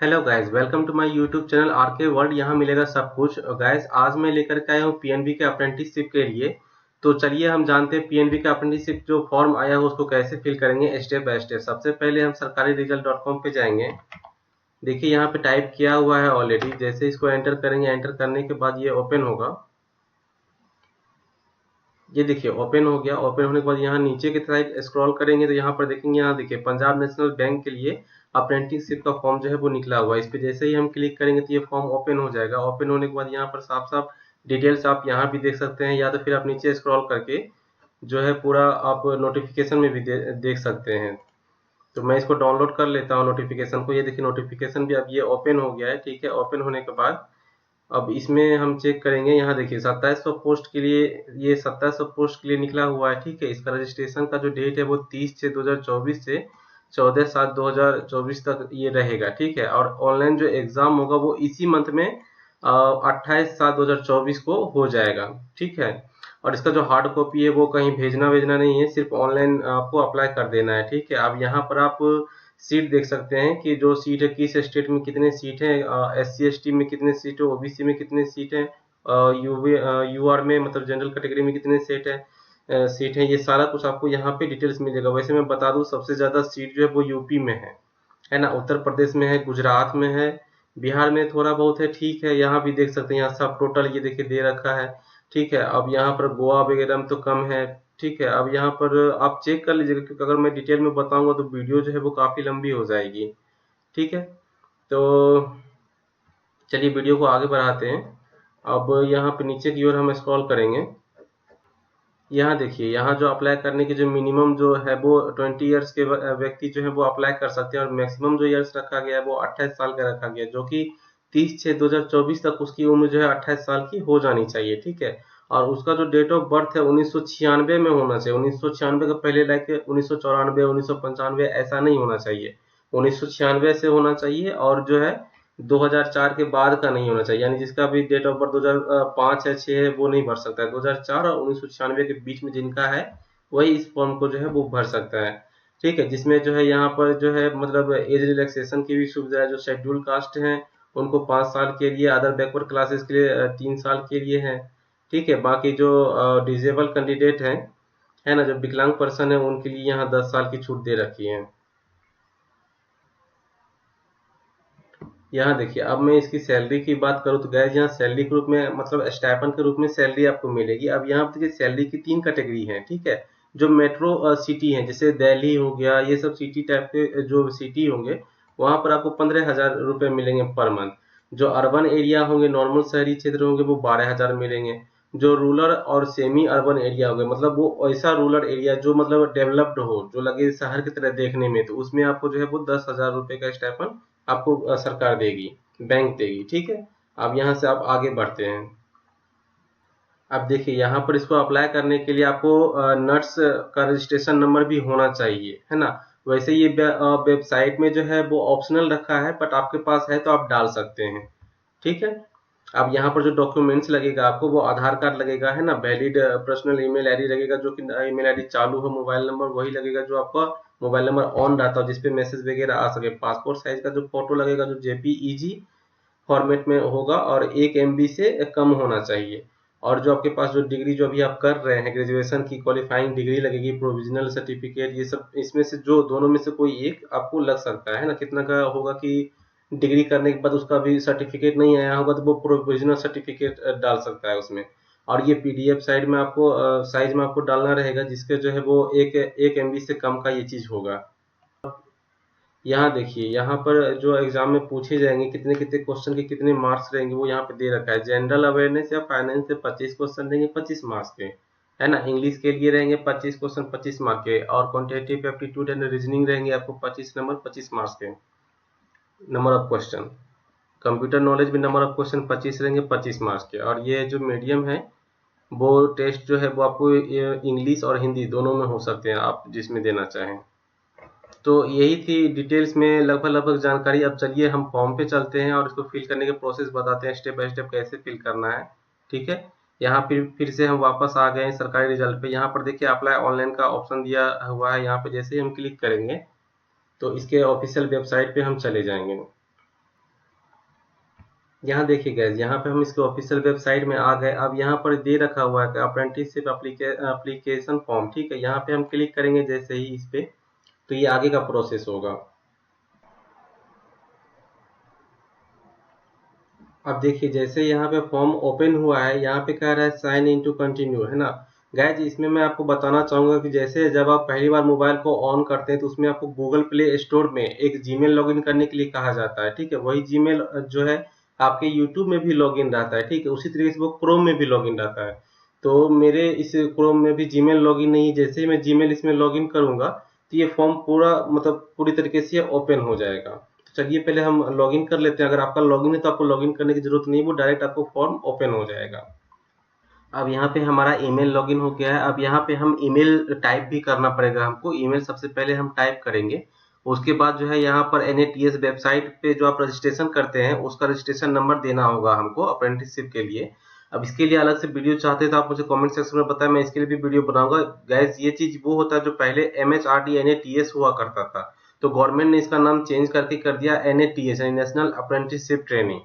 Hello guys, welcome to my YouTube channel R K world. यहाँ मिलेगा सब कुछ। गाइस, आज मैं लेकर के आया हूँ पीएनबी के अप्रेंटिसशिप के लिए। तो चलिए हम जानते हैं पीएनबी का अप्रेंटिसशिप जो फॉर्म आया है उसको कैसे फिल करेंगे स्टेप बाय स्टेप। सबसे पहले हम सरकारी रिजल्ट डॉट कॉम पे जाएंगे। देखिए यहाँ पे टाइप किया हुआ है ऑलरेडी। जैसे इसको एंटर करेंगे, एंटर करने के बाद ये ओपन होगा। ये देखिए ओपन हो गया। ओपन होने के बाद यहाँ नीचे की साइड स्क्रॉल करेंगे तो यहाँ पर देखेंगे, यहाँ देखिए पंजाब नेशनल बैंक के लिए अप्रेंटिसशिप का फॉर्म जो है वो निकला हुआ है। इस पे जैसे ही हम क्लिक करेंगे तो ये फॉर्म ओपन हो जाएगा। ओपन होने के बाद यहाँ पर साफ साफ डिटेल्स आप यहाँ भी देख सकते हैं, या तो फिर आप नीचे स्क्रॉल करके जो है पूरा आप नोटिफिकेशन में भी देख सकते हैं। तो मैं इसको डाउनलोड कर लेता हूँ नोटिफिकेशन को। ये देखिए नोटिफिकेशन भी अब ये ओपन हो गया है। ठीक है, ओपन होने के बाद अब इसमें हम चेक करेंगे। यहाँ देखिए 2700 पोस्ट के लिए, ये 2700 पोस्ट के लिए निकला हुआ है। ठीक है, इसका रजिस्ट्रेशन का जो डेट है वो 30/6/2024 से 14/7/2024 तक ये रहेगा। ठीक है, और ऑनलाइन जो एग्जाम होगा वो इसी मंथ में 28/7/2024 को हो जाएगा। ठीक है, और इसका जो हार्ड कॉपी है वो कहीं भेजना भेजना नहीं है, सिर्फ ऑनलाइन आपको अप्लाई कर देना है। ठीक है, अब यहाँ पर आप सीट देख सकते हैं कि जो सीट है किस स्टेट में कितने सीट है, SC ST में कितने सीट है, OBC में कितने सीट है, UR में मतलब जनरल कैटेगरी में कितने सीट है। ये सारा कुछ आपको यहाँ पे डिटेल्स मिलेगा। वैसे मैं बता दूं सबसे ज्यादा सीट जो है वो यूपी में है ना, उत्तर प्रदेश में है, गुजरात में है, बिहार में थोड़ा बहुत है। ठीक है, यहाँ भी देख सकते हैं, यहाँ सब टोटल ये देखिए दे रखा है। ठीक है, अब यहाँ पर गोवा वगैरह में तो कम है। ठीक है, अब यहाँ पर आप चेक कर लीजिएगा, क्योंकि अगर मैं डिटेल में बताऊंगा तो वीडियो जो है वो काफी लंबी हो जाएगी। ठीक है, तो चलिए वीडियो को आगे बढ़ाते हैं। अब यहाँ पे नीचे की ओर हम स्क्रॉल करेंगे। यहाँ देखिए, यहाँ जो अप्लाई करने की जो मिनिमम जो है वो 20 ईयर्स के व्यक्ति जो है वो अप्लाई कर सकते हैं, और मैक्सिमम जो ईयर्स रखा गया है वो 28 साल का रखा गया है, जो कि 30/6/2024 तक उसकी उम्र जो है 28 साल की हो जानी चाहिए। ठीक है, और उसका जो डेट ऑफ बर्थ है 1996 में होना चाहिए। 1996 का पहले लाइक 1994 1995 ऐसा नहीं होना चाहिए। 1996 से होना चाहिए, और जो है 2004 के बाद का नहीं होना चाहिए। यानी जिसका भी डेट ऑफ बर्थ 2005 है 6 है वो नहीं भर सकता है। 2004 और 1996 के बीच में जिनका है वही इस फॉर्म को जो है वो भर सकता है। ठीक है, जिसमें जो है यहाँ पर जो है मतलब एज रिलैक्सेशन की भी सुविधा है। जो शेड्यूल कास्ट है उनको 5 साल के लिए, अदर बैकवर्ड क्लासेस के लिए 3 साल के लिए है। ठीक है, बाकी जो डिजेबल कैंडिडेट है ना, जो विकलांग पर्सन है उनके लिए यहाँ 10 साल की छूट दे रखी है। यहाँ देखिए, अब मैं इसकी सैलरी की बात करूँ तो गैस यहाँ सैलरी के रूप में मतलब स्टाइपेंड के रूप में सैलरी आपको मिलेगी। अब यहाँ पे देखिए सैलरी की 3 कैटेगरी है। ठीक है, जो मेट्रो सिटी है जैसे दिल्ली हो गया, ये सब सिटी टाइप के जो सिटी होंगे वहां पर आपको 15,000 रुपये मिलेंगे पर मंथ। जो अर्बन एरिया होंगे, नॉर्मल शहरी क्षेत्र होंगे, वो 12,000 मिलेंगे। जो रूरल और सेमी अर्बन एरिया होंगे, मतलब वो ऐसा रूरल एरिया जो मतलब डेवलप्ड हो, जो लगे शहर की तरह देखने में, तो उसमें आपको जो है वो 10,000 रुपये का स्टाइपेंड आपको सरकार देगी, बैंक देगी। ठीक है, अब यहाँ से आप आगे बढ़ते हैं। अब देखिए यहाँ पर इसको अप्लाई करने के लिए आपको नर्स का रजिस्ट्रेशन नंबर भी होना चाहिए, है ना। वैसे ये वेबसाइट में जो है वो ऑप्शनल रखा है, बट आपके पास है तो आप डाल सकते हैं। ठीक है, अब यहाँ पर जो डॉक्यूमेंट्स लगेगा आपको वो आधार कार्ड लगेगा, है ना, वैलिड पर्सनल ईमेल आईडी लगेगा, जो कि ईमेल आईडी चालू हो, मोबाइल नंबर वही लगेगा जो आपका मोबाइल नंबर ऑन रहता हो, जिसपे मैसेज वगैरह आ सके। पासपोर्ट साइज का जो फोटो लगेगा जो जेपीईजी फॉर्मेट में होगा, और 1 MB से कम होना चाहिए। और जो आपके पास जो डिग्री जो अभी आप कर रहे हैं ग्रेजुएशन की क्वालिफाइंग डिग्री लगेगी, प्रोविजनल सर्टिफिकेट, ये सब इसमें से जो दोनों में से कोई एक आपको लग सकता है ना। कितना का होगा कि डिग्री करने के बाद उसका भी सर्टिफिकेट नहीं आया होगा तो वो प्रोविजनल सर्टिफिकेट डाल सकता है उसमें। और ये PDF साइड में आपको साइज में आपको डालना रहेगा, जिसके जो है वो एक MB से कम का ये चीज होगा। यहाँ देखिए, यहाँ पर जो एग्जाम में पूछे जाएंगे कितने कितने क्वेश्चन के कितने मार्क्स रहेंगे वो यहाँ पे दे रखा है। जनरल अवेयरनेस या फाइनेंस से 25 क्वेश्चन रहेंगे 25 मार्क्स के, है ना। इंग्लिश के लिए रहेंगे 25 क्वेश्चन 25 मार्क के, और क्वांटिटेटिव एप्टीट्यूड एंड रीजनिंग रहेंगे आपको 25 नंबर 25 मार्क्स के, number of question. Computer knowledge भी नंबर ऑफ क्वेश्चन 25 रहेंगे 25 मार्क्स के। और ये जो मीडियम है वो टेस्ट जो है वो आपको इंग्लिश और हिंदी दोनों में हो सकते हैं, आप जिसमें देना चाहें। तो यही थी डिटेल्स में लगभग लगभग जानकारी। अब चलिए हम फॉर्म पे चलते हैं और इसको फिल करने के प्रोसेस बताते हैं, स्टेप बाय स्टेप कैसे फिल करना है। ठीक है, यहाँ फिर से हम वापस आ गए हैं सरकारी रिजल्ट पे। यहाँ पर देखिए अप्लाई ऑनलाइन का ऑप्शन दिया हुआ है। यहाँ पे जैसे ही हम क्लिक करेंगे तो इसके ऑफिशियल वेबसाइट पे हम चले जाएंगे। यहाँ देखिए गाइस, यहाँ पे हम इसके ऑफिशियल वेबसाइट में आ गए। अब यहाँ पर दे रखा हुआ है कि अप्रेंटिसशिप एप्लीकेशन फॉर्म, ठीक है। यहाँ पे हम क्लिक करेंगे जैसे ही इस पे, तो ये आगे का प्रोसेस होगा। अब देखिए जैसे यहाँ पे फॉर्म ओपन हुआ है, यहाँ पे कह रहा है साइन इन टू कंटिन्यू, है ना। गाइज इसमें मैं आपको बताना चाहूंगा कि जैसे जब आप पहली बार मोबाइल को ऑन करते हैं तो उसमें आपको गूगल प्ले स्टोर में एक जीमेल लॉगिन करने के लिए कहा जाता है, ठीक है। वही जीमेल जो है आपके यूट्यूब में भी लॉगिन रहता है, ठीक है। उसी तरीके से वो क्रोम में भी लॉगिन रहता है। तो मेरे इस क्रोम में भी जीमेल लॉगिन नहीं है। जैसे ही मैं जीमेल इसमें लॉगिन करूंगा तो ये फॉर्म पूरा मतलब पूरी तरीके से ओपन हो जाएगा। चलिए पहले हम लॉगिन कर लेते हैं। अगर आपका लॉगिन है तो आपको लॉगिन करने की जरूरत नहीं है, वो डायरेक्ट आपको फॉर्म ओपन हो जाएगा। अब यहाँ पे हमारा ईमेल लॉगिन हो गया है। अब यहाँ पे हम ईमेल टाइप भी करना पड़ेगा हमको। ईमेल सबसे पहले हम टाइप करेंगे। उसके बाद जो है यहाँ पर NATS वेबसाइट पे जो आप रजिस्ट्रेशन करते हैं उसका रजिस्ट्रेशन नंबर देना होगा हमको अप्रेंटिसशिप के लिए। अब इसके लिए अलग से वीडियो चाहते हैं तो आप मुझे कमेंट सेक्शन में बताएं, मैं इसके लिए भी वीडियो बनाऊंगा। गैस ये चीज वो होता है जो पहले MHRD NATS हुआ करता था, तो गवर्नमेंट ने इसका नाम चेंज करके कर दिया NATS यानी नेशनल अप्रेंटिसशिप ट्रेनिंग,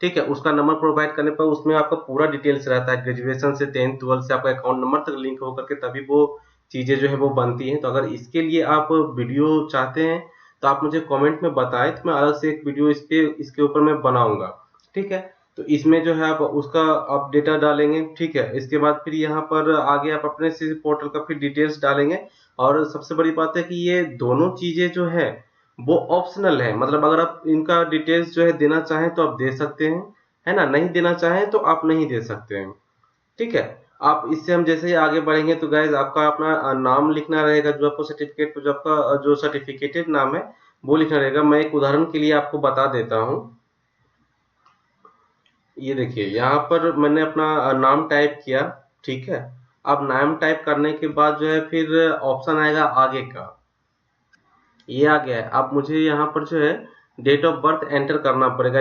ठीक है। उसका नंबर प्रोवाइड करने पर उसमें आपका पूरा डिटेल्स रहता है, ग्रेजुएशन से 10th 12th से आपका अकाउंट नंबर तक लिंक होकर के तभी वो चीजें जो है वो बनती हैं। तो अगर इसके लिए आप वीडियो चाहते हैं तो आप मुझे कमेंट में बताएं, तो मैं अलग से एक वीडियो इसके ऊपर मैं बनाऊंगा, ठीक है। तो इसमें जो है आप उसका आप डेटा डालेंगे, ठीक है। इसके बाद फिर यहाँ पर आगे आप अपने से पोर्टल का फिर डिटेल्स डालेंगे। और सबसे बड़ी बात है कि ये दोनों चीजें जो है वो ऑप्शनल है, मतलब अगर आप इनका डिटेल्स जो है देना चाहें तो आप दे सकते हैं, है ना। नहीं देना चाहें तो आप नहीं दे सकते हैं, ठीक है। आप इससे हम जैसे ही आगे बढ़ेंगे तो गाइज आपका अपना नाम लिखना रहेगा, जो आपको सर्टिफिकेट जो आपका जो सर्टिफिकेटेड नाम है वो लिखना रहेगा। मैं एक उदाहरण के लिए आपको बता देता हूँ। ये देखिए यहाँ पर मैंने अपना नाम टाइप किया, ठीक है। अब नाम टाइप करने के बाद जो है फिर ऑप्शन आएगा आगे का, ये आ गया है। अब मुझे यहाँ पर जो है डेट ऑफ बर्थ एंटर करना पड़ेगा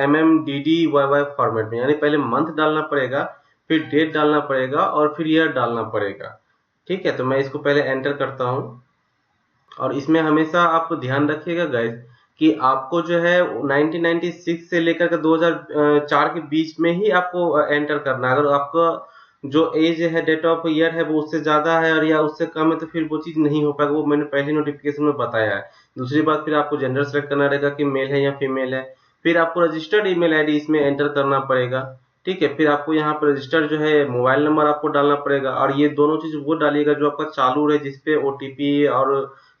MMDDYY फॉर्मेट में, यानी पहले मंथ डालना पड़ेगा, फिर डेट डालना पड़ेगा और फिर ईयर डालना पड़ेगा, ठीक है। तो मैं इसको पहले एंटर करता हूँ। और इसमें हमेशा आप ध्यान रखिएगा गाइस कि आपको जो है 1996 से लेकर के 2004 के बीच में ही आपको एंटर करना है। अगर आपका जो एज है डेट ऑफ ईयर है वो उससे ज्यादा है और या उससे कम है तो फिर वो चीज नहीं हो पाएगा, वो मैंने पहले नोटिफिकेशन में बताया है। दूसरी बात फिर आपको जेंडर सेलेक्ट करना रहेगा कि मेल है या फीमेल है। फिर आपको रजिस्टर्ड ईमेल आईडी इसमें एंटर करना पड़ेगा, ठीक है। फिर आपको यहाँ पर रजिस्टर्ड जो है मोबाइल नंबर आपको डालना पड़ेगा। और ये दोनों चीज वो डालिएगा जो आपका चालू रहे, जिसपे OTP और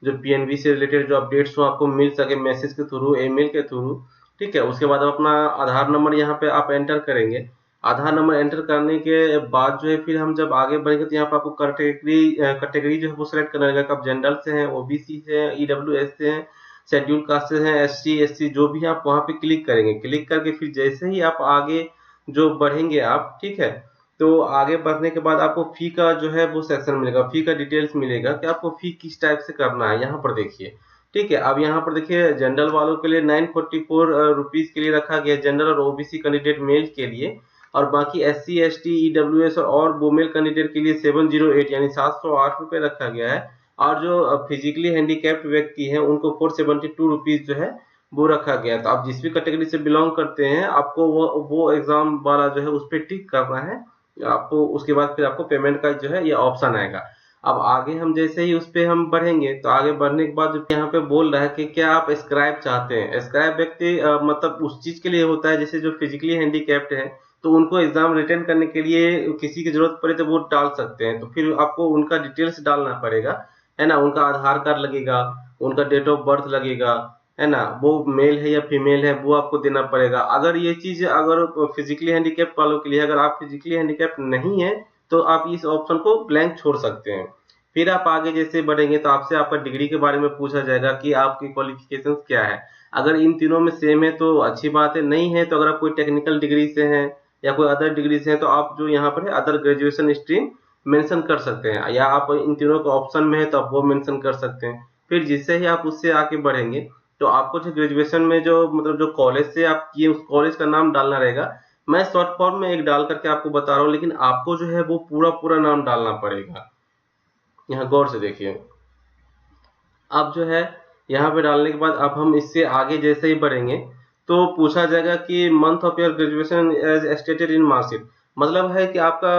जो PNB से रिलेटेड जो अपडेट्स हो आपको मिल सके मैसेज के थ्रू, ईमेल के थ्रू, ठीक है। उसके बाद आप अपना आधार नंबर यहाँ पे आप एंटर करेंगे। आधार नंबर एंटर करने के बाद जो है फिर हम जब आगे बढ़ेंगे तो यहाँ पे आपको कैटेगरी जो है वो सिलेक्ट करना रहेगा कि आप जनरल से हैं, OBC से हैं, EWS से हैं, शेड्यूल कास्ट से हैं, SC SC जो भी है आप वहाँ पे क्लिक करेंगे। क्लिक करके फिर जैसे ही आप आगे जो बढ़ेंगे आप, ठीक है। तो आगे बढ़ने के बाद आपको फी का जो है वो सेक्शन मिलेगा, फी का डिटेल्स मिलेगा कि आपको फी किस टाइप से करना है, यहाँ पर देखिए, ठीक है। अब यहाँ पर देखिए जनरल वालों के लिए 944 रुपीज के लिए रखा गया, जनरल और OBC कैंडिडेट मेल के लिए। और बाकी SC ST EWS और वुमेन कैंडिडेट के लिए 708 यानी 708 रुपए रखा गया है। और जो फिजिकली हैंडीकैप्ड व्यक्ति हैं उनको 472 रुपीज जो है वो रखा गया है। तो आप जिस भी कैटेगरी से बिलोंग करते हैं आपको वो एग्जाम वाला जो है उस पर टिक करना है आपको। उसके बाद फिर आपको पेमेंट का जो है ये ऑप्शन आएगा। अब आगे हम जैसे ही उस पे हम बढ़ेंगे तो आगे बढ़ने के बाद जो यहाँ पे बोल रहा है कि क्या आप स्क्राइब चाहते हैं। स्क्राइब व्यक्ति मतलब उस चीज के लिए होता है जैसे जो फिजिकली हैंडीकैप्ड है तो उनको एग्जाम रिटर्न करने के लिए किसी की जरूरत पड़े तो वो डाल सकते हैं। तो फिर आपको उनका डिटेल्स डालना पड़ेगा, है ना। उनका आधार कार्ड लगेगा, उनका डेट ऑफ बर्थ लगेगा, है ना। वो मेल है या फीमेल है वो आपको देना पड़ेगा। अगर ये चीज अगर फिजिकली हैंडीकैप्ड वालों के लिए, अगर आप फिजिकली हैंडीकैप्ड नहीं है तो आप इस ऑप्शन को ब्लैंक छोड़ सकते हैं। फिर आप आगे जैसे बढ़ेंगे तो आपसे आपका डिग्री के बारे में पूछा जाएगा कि आपकी क्वालिफिकेशन क्या है। अगर इन तीनों में सेम है तो अच्छी बात है, नहीं है तो अगर आप कोई टेक्निकल डिग्री से हैं या कोई अदर डिग्री से हैं तो आप जो यहाँ पर है अदर ग्रेजुएशन स्ट्रीम मेंशन कर सकते हैं, या आप इन तीनों के ऑप्शन में है तो आप वो मेंशन कर सकते हैं। फिर जिससे ही आप उससे आगे बढ़ेंगे तो आपको जो ग्रेजुएशन में जो मतलब जो कॉलेज से आप किए उस कॉलेज का नाम डालना रहेगा। मैं शॉर्ट फॉर्म में एक डाल करके आपको बता रहा हूँ, लेकिन आपको जो है वो पूरा पूरा नाम डालना पड़ेगा। यहाँ गौर से देखिए। अब जो है यहाँ पे डालने के बाद अब हम इससे आगे जैसे ही बढ़ेंगे तो पूछा जाएगा कि month of your graduation as stated in marksheet, मतलब है कि आपका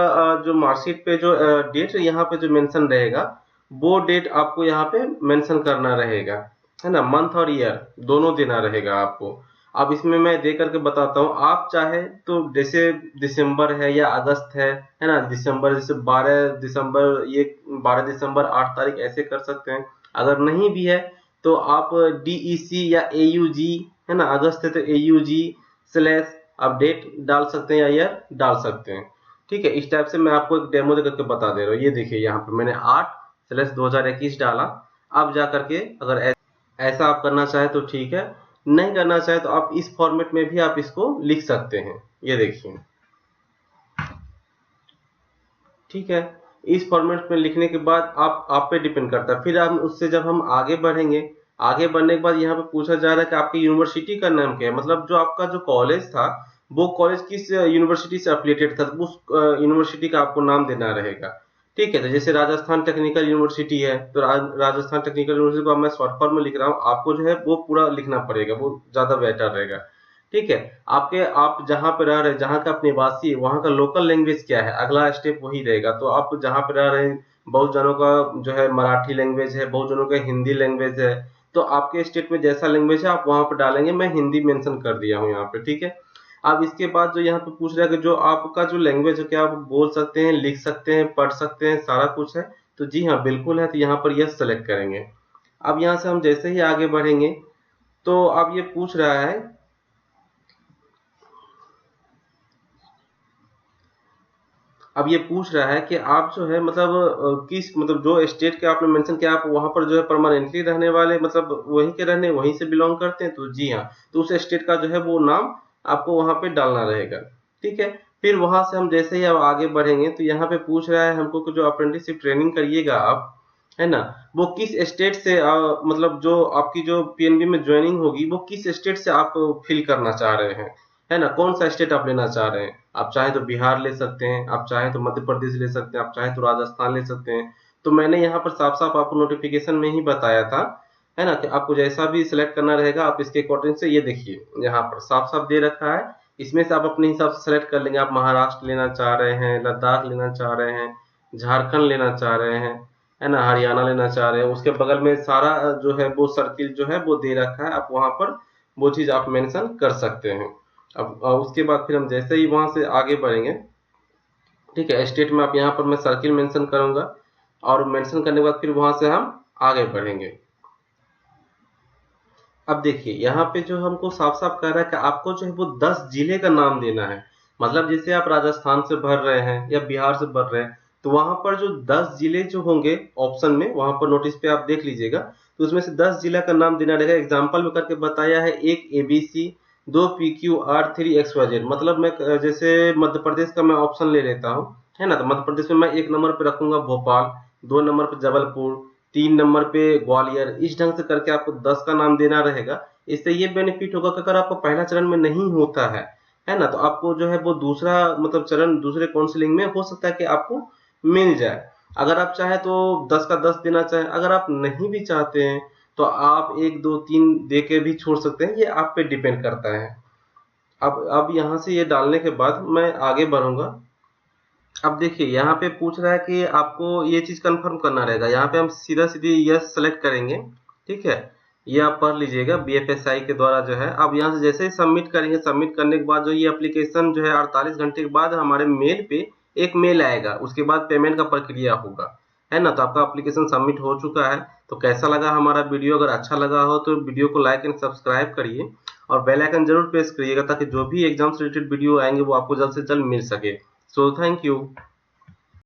जो मार्कशीट पे जो डेट यहाँ पे जो मेंशन रहेगा वो डेट आपको यहाँ पे मेंशन करना रहेगा, है ना। मंथ और ईयर दोनों देना रहेगा आपको। अब इसमें मैं दे करके बताता हूँ, आप चाहे तो जैसे दिसंबर है या अगस्त है ना, दिसंबर जैसे 12 दिसंबर, ये 12 दिसंबर 8 तारीख ऐसे कर सकते हैं। अगर नहीं भी है तो आप DEC या AUG, है ना, अगस्त है तो AUG स्लैश आप डेट डाल सकते हैं या ईयर डाल सकते हैं। ठीक है, इस टाइप से मैं आपको एक डेमो दे करके बता दे रहा हूँ। ये देखिए यहाँ पे मैंने 8/2021 डाला। अब जा करके अगर ऐसा आप करना चाहे तो ठीक है, नहीं करना चाहे तो आप इस फॉर्मेट में भी आप इसको लिख सकते हैं। ये देखिए, ठीक है, इस फॉर्मेट में लिखने के बाद आप पे डिपेंड करता है। फिर हम उससे जब हम आगे बढ़ेंगे, आगे बढ़ने के बाद यहाँ पे पूछा जा रहा है कि आपकी यूनिवर्सिटी का नाम क्या है, मतलब जो आपका जो कॉलेज था वो कॉलेज किस यूनिवर्सिटी से एफिलिएटेड था, उस यूनिवर्सिटी का आपको नाम देना रहेगा। ठीक है, तो जैसे राजस्थान टेक्निकल यूनिवर्सिटी है तो राजस्थान टेक्निकल यूनिवर्सिटी को मैं शॉर्ट फॉर्म में लिख रहा हूँ, आपको जो है वो पूरा लिखना पड़ेगा, वो ज्यादा बेटर रहेगा। ठीक है, आप जहाँ पे रह रहे हैं, जहाँ का आप निवासी है, वहाँ का लोकल लैंग्वेज क्या है, अगला स्टेप वही रहेगा। तो आप जहाँ पे रह रहे हैं, बहुत जनों का जो है मराठी लैंग्वेज है, बहुत जनों का हिंदी लैंग्वेज है, तो आपके स्टेट में जैसा लैंग्वेज है आप वहाँ पे डालेंगे। मैं हिंदी मेंशन कर दिया हूँ यहाँ पे। ठीक है, अब इसके बाद जो यहाँ पे पूछ रहा है कि जो आपका जो लैंग्वेज है क्या आप बोल सकते हैं, लिख सकते हैं, पढ़ सकते हैं, सारा कुछ है, तो जी हाँ बिल्कुल है। तो यहाँ पर यस सेलेक्ट करेंगे। अब यहाँ से हम जैसे ही आगे बढ़ेंगे तो अब ये पूछ रहा है, अब ये पूछ रहा है कि आप जो है मतलब किस मतलब जो स्टेट के आपने मेंशन किया आप वहां पर जो है परमानेंटली रहने वाले, मतलब वहीं के रहने वहीं से बिलोंग करते हैं, तो जी हाँ, तो उस स्टेट का जो है वो नाम आपको वहां पे डालना रहेगा। ठीक है, फिर वहां से हम जैसे ही अब आगे बढ़ेंगे तो यहाँ पे पूछ रहा है हमको कि जो अप्रेंटिसशिप ट्रेनिंग करिएगा आप, है ना, वो किस स्टेट से मतलब जो आपकी जो PNB में ज्वाइनिंग होगी वो किस स्टेट से आप फिल करना चाह रहे हैं, है ना, कौन सा स्टेट आप लेना चाह रहे हैं। आप चाहें तो बिहार ले सकते हैं, आप चाहें तो मध्य प्रदेश ले सकते हैं, आप चाहें तो राजस्थान ले सकते हैं। तो मैंने यहाँ पर साफ साफ आपको नोटिफिकेशन में ही बताया था, है ना, कि आपको जैसा भी सिलेक्ट करना रहेगा आप इसके अकॉर्डिंग से, ये देखिए यहाँ पर साफ साफ दे रखा है, इसमें से आप अपने हिसाब से सेलेक्ट कर लेंगे। आप महाराष्ट्र लेना चाह रहे हैं, लद्दाख लेना चाह रहे हैं, झारखंड लेना चाह रहे हैं, है ना, हरियाणा लेना चाह रहे हैं, उसके बगल में सारा जो है वो सर्किल जो है वो दे रखा है, आप वहां पर वो चीज आप मेंशन कर सकते हैं। अब उसके बाद फिर हम जैसे ही वहां से आगे बढ़ेंगे, ठीक है, स्टेट में आप यहाँ पर मैं सर्किल मेंशन करूंगा, और मेंशन करने के बाद फिर वहां से हम आगे बढ़ेंगे। अब देखिए यहाँ पे जो हमको साफ साफ कह रहा है कि आपको जो है वो 10 जिले का नाम देना है। मतलब जैसे आप राजस्थान से भर रहे हैं या बिहार से भर रहे हैं, तो वहां पर जो 10 जिले जो होंगे ऑप्शन में, वहां पर नोटिस पे आप देख लीजिएगा, तो उसमें से 10 जिला का नाम देना रहेगा। एग्जाम्पल में करके बताया है, 1 ABC, 2 PQR, 3 XYZ। मतलब मैं जैसे मध्य प्रदेश का मैं ऑप्शन ले लेता हूँ, है ना, तो मध्य प्रदेश में मैं 1 नंबर पे रखूंगा भोपाल, 2 नंबर पे जबलपुर, 3 नंबर पे ग्वालियर। इस ढंग से करके आपको 10 का नाम देना रहेगा। इससे ये बेनिफिट होगा कि अगर आपको पहला चरण में नहीं होता है ना, तो आपको जो है वो दूसरा मतलब चरण दूसरे काउंसलिंग में हो सकता है कि आपको मिल जाए। अगर आप चाहे तो 10 का 10 देना चाहे, अगर आप नहीं भी चाहते हैं तो आप 1 2 3 दे के भी छोड़ सकते हैं, ये आप पे डिपेंड करता है। अब यहाँ से ये डालने के बाद मैं आगे बढ़ूंगा। अब देखिए यहाँ पे पूछ रहा है कि आपको ये चीज कंफर्म करना रहेगा। यहाँ पे हम सीधा सीधी यस सेलेक्ट करेंगे। ठीक है, ये आप पढ़ लीजिएगा, BFSI के द्वारा जो है। अब यहाँ से जैसे ही सबमिट करेंगे, सबमिट करने के बाद जो ये एप्लीकेशन जो है 48 घंटे के बाद हमारे मेल पे एक मेल आएगा, उसके बाद पेमेंट का प्रक्रिया होगा, है ना। तो आपका एप्लीकेशन सबमिट हो चुका है। तो कैसा लगा हमारा वीडियो? अगर अच्छा लगा हो तो वीडियो को लाइक एंड सब्सक्राइब करिए, और बेल आइकन जरूर प्रेस करिएगा, ताकि जो भी एग्जाम से रिलेटेड वीडियो आएंगे वो आपको जल्द से जल्द मिल सके। So thank you.